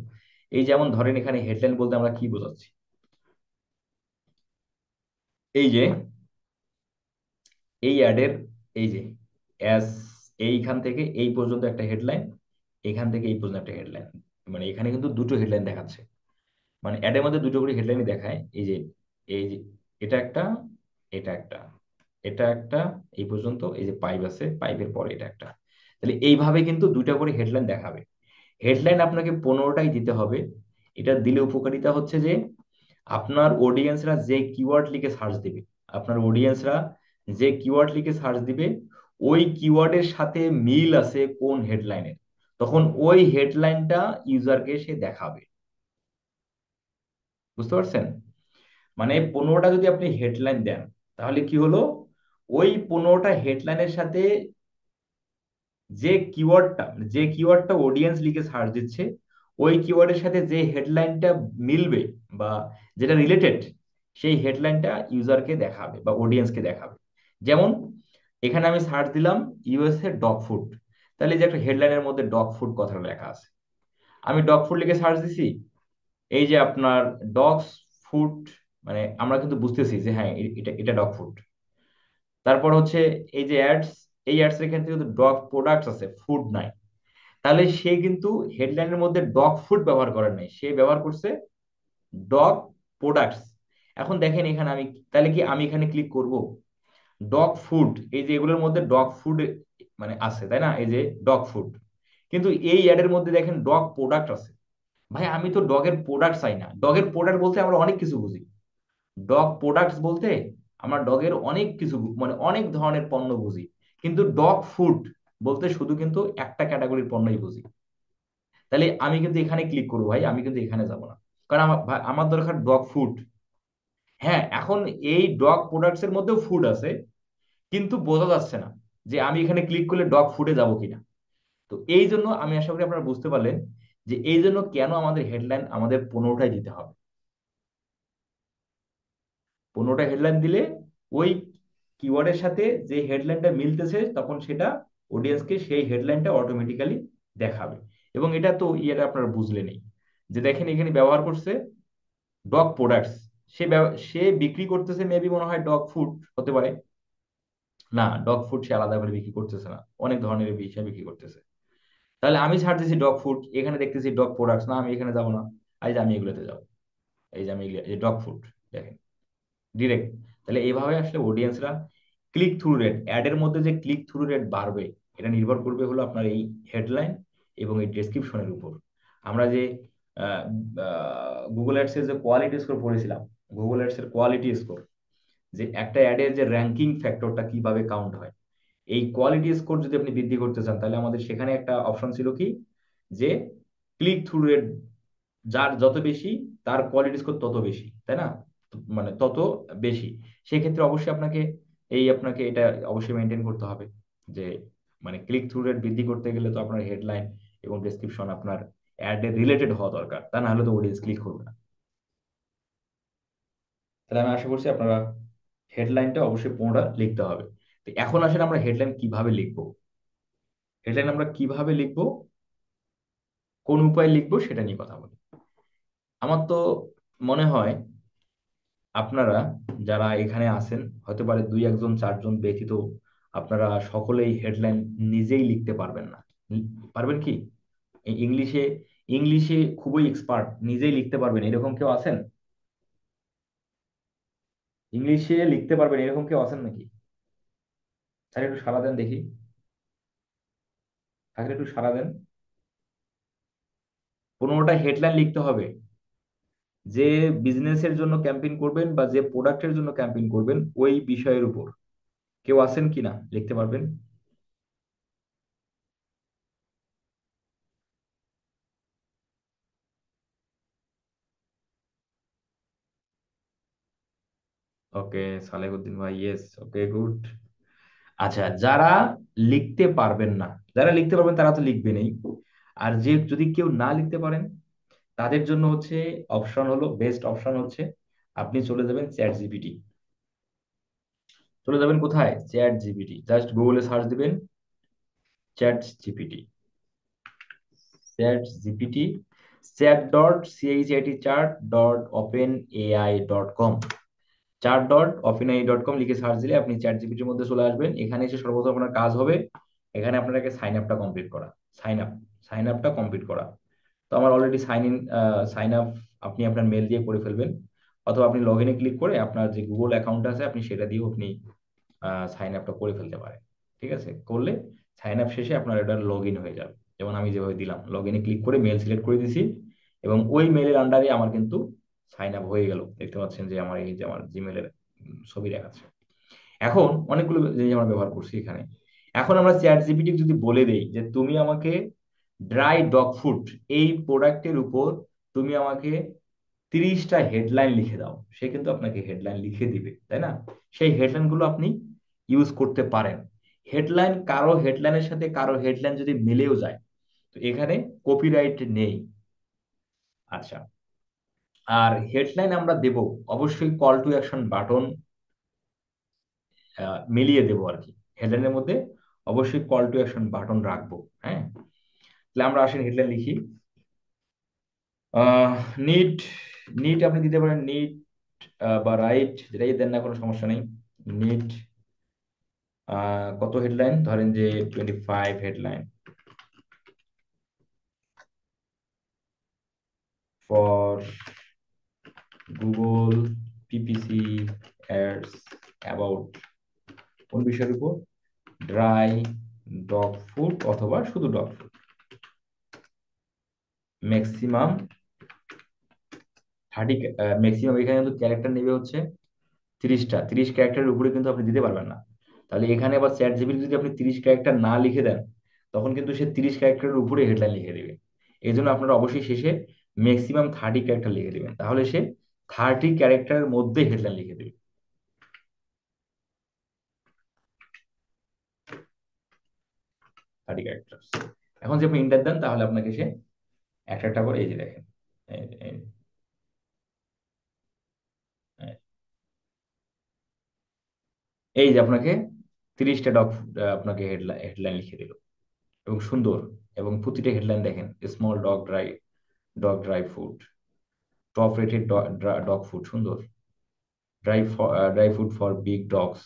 এই যেমন ধরেন এখানে হেডলাইন বলতে আমরা কি বোঝাচ্ছি, এই যে এই অ্যাডের, এই যে অ্যাস, এইখান থেকে এই পর্যন্ত একটা হেডলাইন, এখান থেকে এই পর্যন্ত একটা হেডলাইন, মানে এখানে কিন্তু দুটো হেডলাইন দেখাচ্ছে, মানে অ্যাডের মধ্যে দুটো করে হেডলাইন দেখায়। এই যে এটা একটা, এটা একটা, এটা একটা, এই পর্যন্ত এই যে পাইপ আছে, পাইপের পরে এটা একটা, তাহলে এইভাবে কিন্তু দুইটা করে হেডলাইন দেখাবে। হেডলাইন আপনাকে 15টাই দিতে হবে। এটা দিলে উপকারিতা হচ্ছে যে আপনার অডিয়েন্সরা যে কিওয়ার্ড লিখে সার্চ দিবে, আপনার অডিয়েন্সরা যে কিওয়ার্ড লিখে সার্চ দিবে, ওই কিওয়ার্ডের সাথে মিল আছে কোন হেডলাইনের, তখন ওই হেডলাইনটা ইউজারকে সে দেখাবে। বুঝতে পারছেন? মানে 15টা যদি আপনি হেডলাইন দেন তাহলে কি হলো, ওই 15টা হেডলাইনের সাথে যে কিওয়ার্ডটা অডিয়েন্স লিখে সার্চ দিচ্ছে, ওই কিওয়ার্ডের সাথে যে হেডলাইনটা মিলবে বা যেটা রিলেটেড, সেই হেডলাইনটা ইউজারকে দেখাবে বা অডিয়েন্সকে দেখাবে। যেমন এখানে আমি সার্চ দিলাম ইউএসএ ডগ ফুড, তাহলে এই যে একটা হেডলাইনের মধ্যে ডগ ফুড কথাটা লেখা আছে, আমি ডগ ফুড লিখে সার্চ দিছি, এই যে আপনার ডগস ফুড, মানে আমরা কিন্তু বুঝতেছি যে হ্যাঁ এটা এটা ডগ ফুড। তারপর হচ্ছে এই যে অ্যাডস, এই অ্যাডস এর ক্ষেত্রে কিন্তু ডগ প্রোডাক্টস আছে, ফুড নাই, তাহলে সে কিন্তু হেডলাইনের মধ্যে ডগ ফুড ব্যবহার করেন নাই, সে ব্যবহার করছে ডগ প্রোডাক্টস। এখন দেখেন এখানে আমি, তাহলে কি আমি এখানে ক্লিক করব? ডগ ফুড, এই যে এগুলোর মধ্যে ডগ ফুড মানে আছে তাই না, এই যে ডগ ফুড, কিন্তু এই অ্যাডের মধ্যে দেখেন ডগ প্রোডাক্ট আছে। ভাই আমি তো ডগের প্রোডাক্ট চাই না, ডগের প্রোডাক্ট বলতে আমরা অনেক কিছু বুঝি, ডগ প্রোডাক্টস বলতে আমরা ডগের অনেক কিছু মানে অনেক ধরনের পণ্য বুঝি, কিন্তু ডগ ফুড বলতে শুধু কিন্তু একটা ক্যাটাগরির পণ্যই বুঝি। তাহলে আমি কিন্তু এখানে ক্লিক করবো ভাই, আমি কিন্তু এখানে যাব না, কারণ আমার আমার দরকার ডগ ফুড। হ্যাঁ, এখন এই ডগ প্রোডাক্টস এর মধ্যেও ফুড আছে, কিন্তু বোঝা যাচ্ছে না যে আমি এখানে ক্লিক করলে ডগ ফুডে যাব কিনা। তো এই জন্য আমি আশা করি আপনারা বুঝতে পারলেন যে এই জন্য কেন আমাদের হেডলাইন আমাদের 15টাই দিতে হবে। 15টা হেডলাইন দিলে ওই কিওয়ার্ডের সাথে যে হেডলাইনটা মিলতেছে তখন সেটা অডিয়েন্সকে সেই হেডলাইনটা অটোমেটিক্যালি দেখাবে। এবং এটা তো ইয়েটা আপনারা বুঝলেনই, যে দেখেন এখানে ব্যবহার করছে ডগ প্রোডাক্টস, সে বিক্রি করতেছে মেবি মনে হয় ডগ ফুড হতে পারে, না ডগ ফুড সে আলাদা করে বিক্রি করতেছে না, অনেক ধরনের বিষয় বিক্রি করতেছে। তাহলে আমি ছাড়তেছি ডগ ফুড, এখানে দেখতেছি ডগ প্রোডাক্টস, না আমি এখানে যাবো না, আজ আমি এগুলোতে যাবো। এই যে আমি ডগ ফুড দেখেন ডিরেক্ট। তাহলে এইভাবে আসলে অডিয়েন্সরা ক্লিক থ্রু রেট, অ্যাডের মধ্যে যে ক্লিক থ্রু রেট বাড়বে এটা নির্ভর করবে হলো আপনার এই হেডলাইন এবং এই ডেসক্রিপশনের উপর। আমরা যে গুগল অ্যাডসের যে কোয়ালিটি স্কোর পড়েছিলাম, গুগল অ্যাডসের কোয়ালিটি স্কোর, যে একটা অ্যাডের যে র্যাঙ্কিং ফ্যাক্টরটা কিভাবে কাউন্ট হয়, এই কোয়ালিটি স্কোর যদি আপনি বৃদ্ধি করতে চান তাহলে আমাদের সেখানে একটা অপশন ছিল কি, যে ক্লিক থ্রু রেট যার যত বেশি তার কোয়ালিটি স্কোর তত বেশি, তাই না? মানে তত বেশি। সেক্ষেত্রে অবশ্যই আপনাকে এটা অবশ্যই মেনটেন করতে হবে যে মানে ক্লিক থ্রু রেট বৃদ্ধি করতে গেলে তো আপনার হেডলাইন এবং ডেসক্রিপশন আপনার অ্যাড রিলেটেড হওয়া দরকার, তা না হলে তো অডিয়েন্স ক্লিক করবে না। তাহলে আমি আশা করছি আপনারা হেডলাইনটা অবশ্যই 15টা লিখতে হবে। তো এখন আসলে আমরা হেডলাইন কিভাবে লিখবো, হেডলাইন আমরা কিভাবে লিখবো, কোন উপায়ে লিখবো সেটা নিয়ে কথা বলি। আমার তো মনে হয় আপনারা যারা এখানে আছেন হতে পারে দুই একজন চারজন ব্যতীত আপনারা সকলেই হেডলাইন নিজেই লিখতে পারবেন না। পারবেন কি? এই ইংলিশে, ইংলিশে খুবই এক্সপার্ট, নিজেই লিখতে পারবেন এরকম কেউ আছেন? ইংলিশে লিখতে পারবেন এরকম কেউ আছেন নাকি? স্যার একটু সাড়া দেন দেখি, থাকলে একটু সাড়া দেন। 15টা হেডলাইন লিখতে হবে, যে বিজনেসের জন্য ক্যাম্পেইন করবেন বা যে প্রোডাক্টের জন্য ক্যাম্পেইন করবেন ওই বিষয়ের উপর। কেউ আছেন কিনা লিখতে পারবেন? ওকে, সালেহুদ্দিন ভাই, ইয়েস, ওকে, গুড। আচ্ছা, যারা লিখতে পারবেন না, যারা লিখতে পারবেন তারা তো লিখবেনই। আর যে যদি কেউ না লিখতে পারেন তাদের জন্য হচ্ছে অপশন হলো, বেস্ট অপশন হচ্ছে আপনি চলে যাবেন চ্যাট জিপিটি। চলে যাবেন কোথায়? চ্যাট জিপিটি, জাস্ট গুগলে সার্চ দিবেন chat GPT, chat GPT, chat.openai.com, chat.openai.com লিখে সার্চ দিলে আপনি চ্যাট জিপিটির মধ্যে চলে আসবেন। এখানে এসে সর্বপ্রথম আপনার কাজ হবে এখানে আপনাকে সাইন আপটা কমপ্লিট করা। সাইন আপ, সাইন আপটা কমপ্লিট করা। তো আমার অলরেডি সাইন আপ আপনি আপনার মেল দিয়ে করে ফেলবেন, অথবা আপনি লগ ইনে ক্লিক করে আপনার যে গুগল অ্যাকাউন্ট আছে আপনি সেটা দিয়েও আপনি সাইন আপটা করে ফেলতে পারেন। ঠিক আছে, করলে সাইন আপ শেষে আপনার এটা লগ ইন হয়ে যাবে, যেমন আমি যেভাবে দিলাম লগ ইনে ক্লিক করে মেল সিলেক্ট করে দিছি এবং ওই মেলের আন্ডারে আমার কিন্তু সাইন আপ হয়ে গেল। দেখতে পাচ্ছেন যে আমার এই যে আমার জিমেলের ছবি দেখাচ্ছে। এখন অনেকগুলো জিনিস আমরা ব্যবহার করছি এখানে। এখন আমরা চ্যাট জিপিটি যদি বলে দেই যে তুমি আমাকে ড্রাই ডগ ফুড এই প্রোডাক্টের উপর তুমি আমাকে 30টা হেডলাইন লিখে দাও, সে কিন্তু আপনাকে হেডলাইন লিখে দিবে, তাই না? সেই হেডলাইন গুলো আপনি ইউজ করতে পারেন। হেডলাইন, কারো হেডলাইনের সাথে কারো হেডলাইন যদি মিলেও যায় তো এখানে কপিরাইট নেই। আচ্ছা, আর হেডলাইন আমরা দেব অবশ্যই কল টু অ্যাকশন বাটন মিলিয়ে দেবো আর কি। হেডলাইনের মধ্যে অবশ্যই কল টু অ্যাকশন বাটন রাখবো। হ্যাঁ, তাহলে আমরা আসেন হেডলাইন লিখি। নিট, নিট আপনি দিতে পারেন নিট বা রাইট, যেটাই দেন না কোনো সমস্যা নেই। নিট কত হেডলাইন ধরেন যে 25 headline for Google PPC ads about কোন বিষয়ের উপর? ড্রাই ডগ ফুড অথবা শুধু ডগ ফুড। ম্যাক্সিমাম 30, ম্যাক্সিমাম এখানে কিন্তু ক্যারেক্টার নেবে হচ্ছে 30টা, 30 ক্যারেক্টারের উপরে কিন্তু আপনি দিতে পারবেন না। তাহলে এখানে আবার চ্যাট জিপিটি যদি আপনি 30 ক্যারেক্টার না লিখে দেন তখন কিন্তু সে 30 ক্যারেক্টারের উপরে হেডলাইন লিখে দেবে। এই জন্য আপনারা অবশ্যই শেষে ম্যাক্সিমাম 30 ক্যারেক্টার লিখে দিবেন, তাহলে সে 30 ক্যারেক্টারের মধ্যে হেডলাইন লিখে দেবে। 30 ক্যারেক্টার। এখন যদি আপনি ইন্টার দেন তাহলে আপনাকে সে একটা একটা করে, এই যে দেখেন, এই এই- এই যে আপনাকে 30টা ডগ আপনাকে হেডলাইন হেডলাইন লিখে দিল এবং সুন্দর। এবং প্রতিটা হেডলাইন দেখেন, small dog dry food, top rated dog food, সুন্দর। Dry food for big dogs,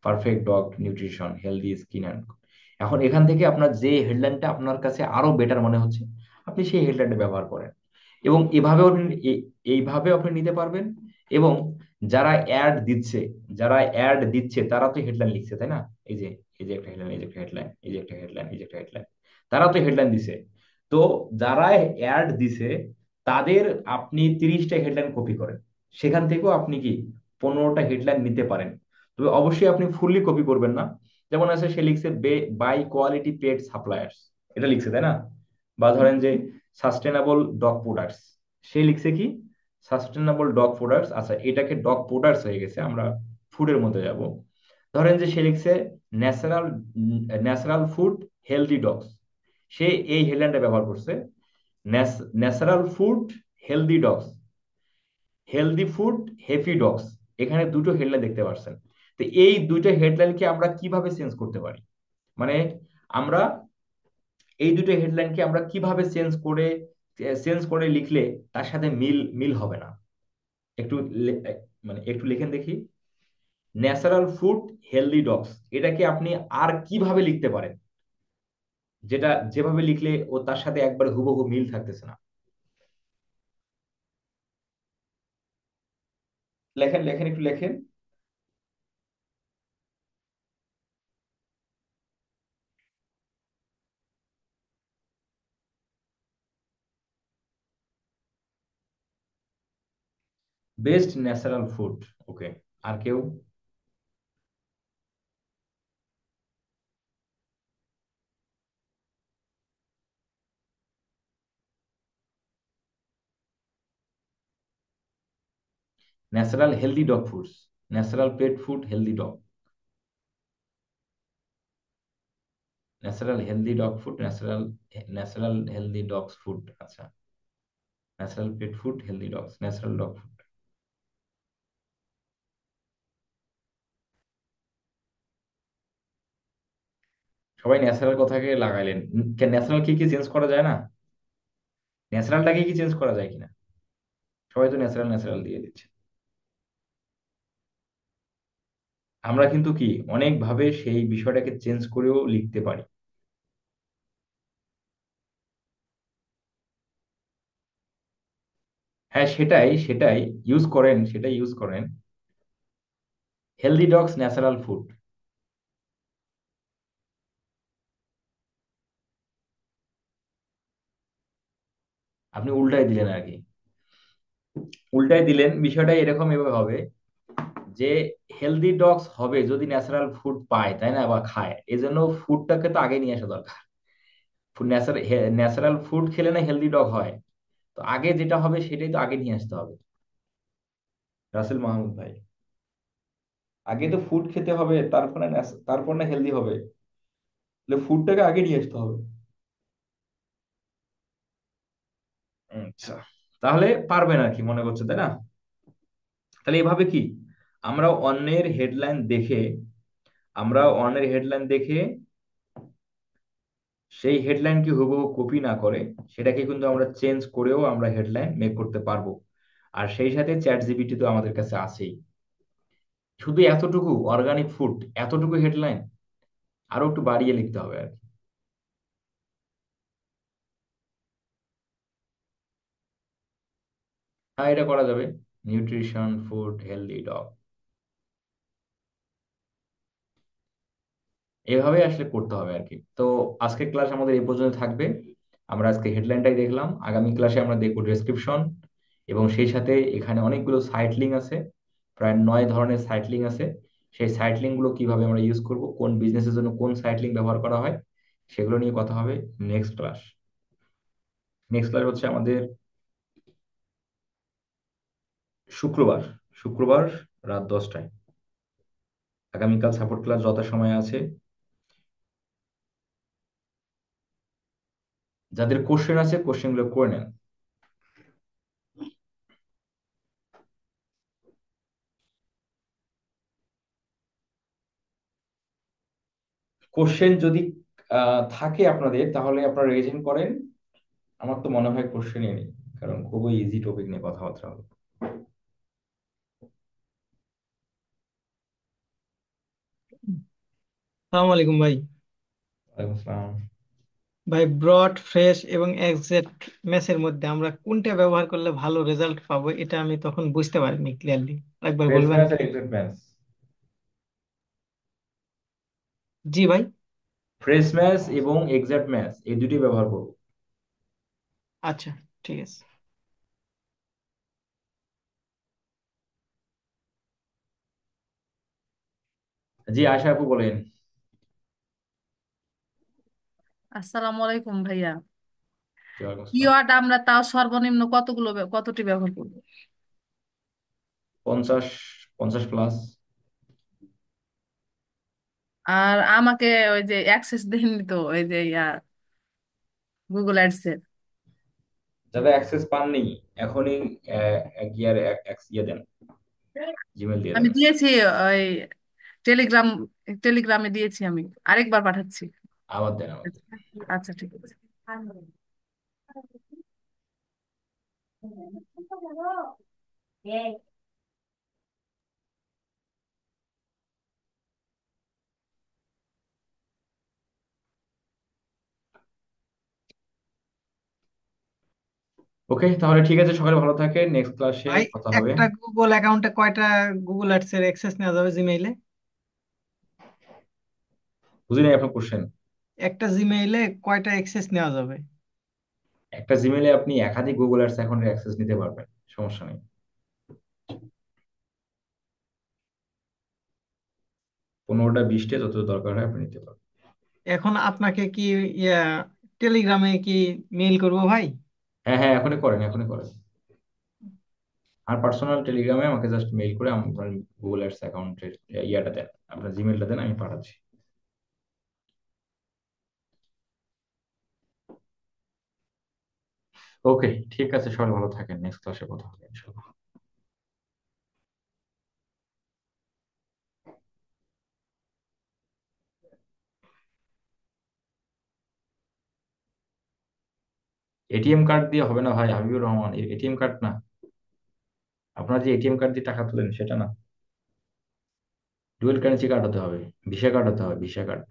perfect dog nutrition, healthy skin and. এখন এখান থেকে আপনার যে হেডলাইনটা আপনার কাছে আরো বেটার মনে হচ্ছে আপনি সেই হেডলাইনটা ব্যবহার করেন। এবং এইভাবে আপনি নিতে পারবেন। এবং যারা অ্যাড দিচ্ছে, তারা তো হেডলাইন লিখছে, তাই না? এই যে এই যে একটা হেডলাইন, এই যে একটা হেডলাইন, এই যে একটা হেডলাইন, এই যে একটা হেডলাইন, তারা তো হেডলাইন দিছে। তো যারা অ্যাড দিছে তাদের আপনি 30টা হেডলাইন কপি করেন, সেখান থেকেও আপনি কি 15টা হেডলাইন নিতে পারেন। তবে অবশ্যই আপনি ফুললি কপি করবেন না। যেমন আছে, সে লিখছে বাই কোয়ালিটি পেড সাপ্লায়ার্স, এটা লিখছে, তাই না? বা ধরেন যে সাস্টেনেবল ডগ প্রোডাক্টস, সে লিখছে কি সাস্টেনেবল ডগ প্রোডাক্টস। আচ্ছা, এটাকে ডগ প্রোডাক্টস হয়ে গেছে, আমরা ফুডের মধ্যে যাব। ধরেন যে সে লিখছে natural natural food healthy dogs, সে এই হেডলাইনটা ব্যবহার করছে। Natural food healthy dogs, healthy food happy dogs, এখানে দুটো হেডলাইন দেখতে পাচ্ছেন। তো এই দুইটা হেডলাইনকে আমরা কিভাবে চেঞ্জ করতে পারি? মানে আমরা এই দুটো হেডলাইনকে আমরা কিভাবে চেঞ্জ করে লিখলে তার সাথে মিল মিল হবে না? একটু মানে একটু লিখেন দেখি। ন্যাচারাল ফুড হেলদি ডগস, এটাকে আপনি আর কিভাবে লিখতে পারেন, যেটা যেভাবে লিখলে ও তার সাথে একবার হুবহু মিল থাকতেছে না? লেখেন লেখেন, একটু লেখেন। Best natural food, okay. আর কেউ? Natural healthy dog foods, natural pet food healthy dog, natural healthy dog food, natural healthy dogs food. আচ্ছা, natural pet food healthy dogs, natural dog food. সবাই ন্যাচারাল কথাকে লাগাইলেন। ন্যাচারাল কি কি change করা যায় না? ন্যাচারালটাকে কি চেঞ্জ করা যায় কিনা? সবাই তো ন্যাচারাল ন্যাচারাল দিয়ে দিচ্ছে। আমরা কিন্তু কি অনেকভাবে সেই বিষয়টাকে চেঞ্জ করেও লিখতে পারি। হ্যাঁ, সেটাই সেটাই ইউজ করেন, সেটাই ইউজ করেন। Healthy dogs natural food. আপনি উল্টাই দিলেন আর কি। উল্টাই দিলেন, বিষয়টা এরকম এভাবে হবে যে হেলদি ডগস হবে যদি ন্যাচারাল ফুড পায়, তাই না, বা খায়, এই জন্য ফুডটাকে তো আগে নিয়ে আসা দরকার। ন্যাচারাল ফুড খেলে না হেলদি ডগ হয়, তো আগে যেটা হবে সেটাই তো আগে নিয়ে আসতে হবে। রাসেল মাহমুদ ভাই, আগে তো ফুড খেতে হবে, তারপর না হেলদি হবে। তাহলে ফুডটাকে আগে নিয়ে আসতে হবে। আচ্ছা, তাহলে পারবেন আর কি মনে করছে, তাই না? তাহলে এভাবে কি আমরা অন্যের হেডলাইন দেখে আমরা অন্যের হেডলাইন দেখে সেই হেডলাইনকে হুবহু কপি না করে সেটাকে কিন্তু আমরা চেঞ্জ করেও আমরা হেডলাইন মেক করতে পারবো। আর সেই সাথে চ্যাট জিপিটি তো আমাদের কাছে আছেই। শুধু এতটুকু অর্গানিক ফুড, এতটুকু হেডলাইন, আরো একটু বাড়িয়ে লিখতে হবে আর কি। হ্যাঁ, এটা করা যাবে। নিউট্রিশন ফুড হেলদি ডগ, এভাবে আসলে করতে হবে আর কি। তো আজকের ক্লাস আমাদের এই পর্যন্ত থাকবে। আমরা আজকে হেডলাইনটাই দেখলাম, আগামী ক্লাসে আমরা দেখবো ডেসক্রিপশন, এবং সেই সাথে এখানে অনেকগুলো সাইট লিঙ্ক আছে, প্রায় 9 ধরনের সাইট লিঙ্ক আছে। সেই সাইট লিঙ্ক গুলো কিভাবে আমরা ইউজ করব, কোন বিজনেসের জন্য কোন সাইট লিঙ্ক ব্যবহার করা হয়, সেগুলো নিয়ে কথা হবে নেক্সট ক্লাস। নেক্সট ক্লাস হচ্ছে আমাদের শুক্রবার, শুক্রবার রাত 10টায়। আগামীকাল সাপোর্ট ক্লাস যথাসময়ে আছে। যাদের কোশ্চেন আছে কোশ্চেন গুলো করে নেন। কোশ্চেন যদি থাকে আপনাদের, তাহলে আপনারা রেজেন করেন। আমার তো মনে হয় কোশ্চেনই নেই, কারণ খুবই ইজি টপিক নিয়ে কথাবার্তা হলো। সালাম আলাইকুম ভাই। ওয়ালাইকুম আসসালাম। ভাই ব্রড, ফ্রেশ এবং এক্সাক্ট ম্যাচের মধ্যে আমরা কোনটা ব্যবহার করলে ভালো রেজাল্ট পাবো, এটা আমি তখন বুঝতে পারিনি ক্লিয়ারলি। একবার ফ্রেশ বলবেন ম্যাচ কি? আর এক্সাক্ট ম্যাচ। জি ভাই। ফ্রেশ ম্যাচ এবং এক্সাক্ট ম্যাচ এই দুটি ব্যবহার করব। আচ্ছা, ঠিক আছে। জি আশা আপু বলেন। আসসালামু আলাইকুম ভাইয়া। জি, ওয়ালাইকুম আসসালাম। কিওয়ার্ড আমরা তাও সর্বনিম্ন কতটি ব্যবহার করব? 50, 50 প্লাস। আর আমাকে ওই যে অ্যাক্সেস দেননি তো ওই যে গুগল অ্যাডস এর। যারা অ্যাক্সেস পাননি এখনই গিয়ার ইয়ে দেন, জিমেল দিয়ে আমি দেন। দিয়েছি ওই টেলিগ্রাম টেলিগ্রামে দিয়েছি আমি। আরেকবার পাঠাচ্ছি। আবার দেন, আবার দেন। আচ্ছা ঠিক আছে। ওকে তাহলে ঠিক আছে, সকালে ভালো থাকে, নেক্সট ক্লাসে ভাই, কথা হবে। একটা গুগল অ্যাকাউন্টে কয়টা গুগল অ্যাডস এর অ্যাক্সেস নেওয়া যাবে জিমেইলে? বুঝি নাই আপনার কোশ্চেন। একটা জিমেইলে কয়টা অ্যাক্সেস নেওয়া যাবে? একটা জিমেলে আপনি একাধিক গুগল অ্যাডস অ্যাকাউন্টের অ্যাক্সেস নিতে পারবেন, সমস্যা নেই। 15টা 20টা যত দরকার হয় আপনি নিতে পারবেন। এখন আপনাকে কি ইয়া টেলিগ্রামে কি মেইল করব ভাই? হ্যাঁ হ্যাঁ, এখনই করেন, এখনই করেন। আর পার্সোনাল টেলিগ্রামে আমাকে জাস্ট মেইল করে আপনার গুগল অ্যাডস অ্যাকাউন্টের ইয়াটা দেন, আপনার জিমেলটা দেন, আমি পাঠাচ্ছি। ওকে ঠিক আছে, সবাই ভালো থাকেন, নেক্সট ক্লাসে কথা হবে ইনশাল্লাহ। এটিএম কার্ড দিয়ে হবে না ভাই, হাবিবুর রহমান, এটিএম কার্ড না। আপনার যে এটিএম কার্ড দিয়ে টাকা তোলেন সেটা না, ডুয়েল কারেন্সি কার্ড হতে হবে, ভিসা কার্ড হতে হবে, ভিসা কার্ড।